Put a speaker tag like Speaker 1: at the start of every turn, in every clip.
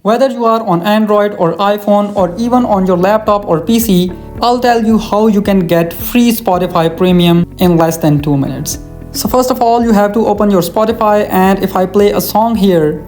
Speaker 1: Whether you are on Android or iPhone or even on your laptop or PC, I'll tell you how you can get free Spotify Premium in less than 2 minutes. So first of all, you have to open your Spotify, and if I play a song here,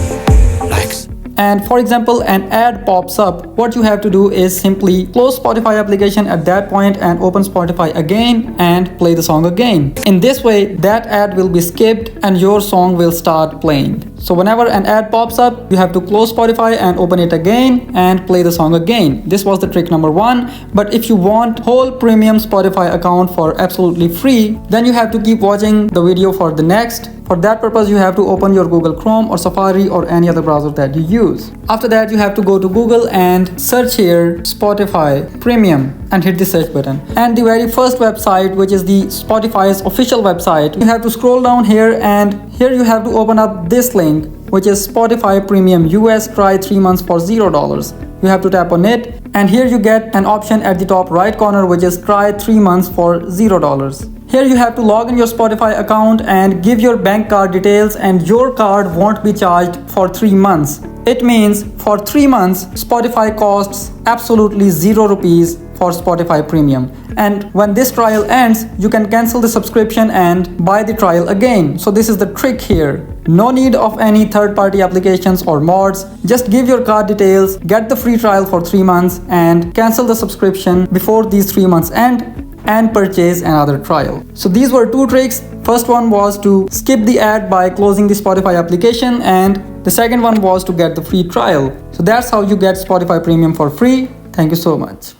Speaker 1: and for example an ad pops up, what you have to do is simply close Spotify application at that point and open Spotify again and play the song again. In this way, that ad will be skipped and your song will start playing. So whenever an ad pops up, you have to close Spotify and open it again and play the song again. This was the trick number 1. But if you want whole premium Spotify account for absolutely free, then you have to keep watching the video for the next. For that purpose, you have to open your Google Chrome or Safari or any other browser that you use. After that, you have to go to Google and search here Spotify Premium and hit the search button. And the very first website, which is the Spotify's official website, you have to scroll down here, and here you have to open up this link, which is Spotify Premium US, try 3 months for $0. You have to tap on it, and here you get an option at the top right corner, which is try 3 months for $0. Here you have to log in your Spotify account and give your bank card details, and your card won't be charged for 3 months. It means for 3 months, Spotify costs absolutely ₹0 for Spotify Premium. And when this trial ends, you can cancel the subscription and buy the trial again. So this is the trick here. No need of any third-party applications or mods. Just give your card details, get the free trial for 3 months, and cancel the subscription before these 3 months end and purchase another trial. So these were 2 tricks. First one was to skip the ad by closing the Spotify application, and the second one was to get the free trial. So that's how you get Spotify Premium for free. Thank you so much.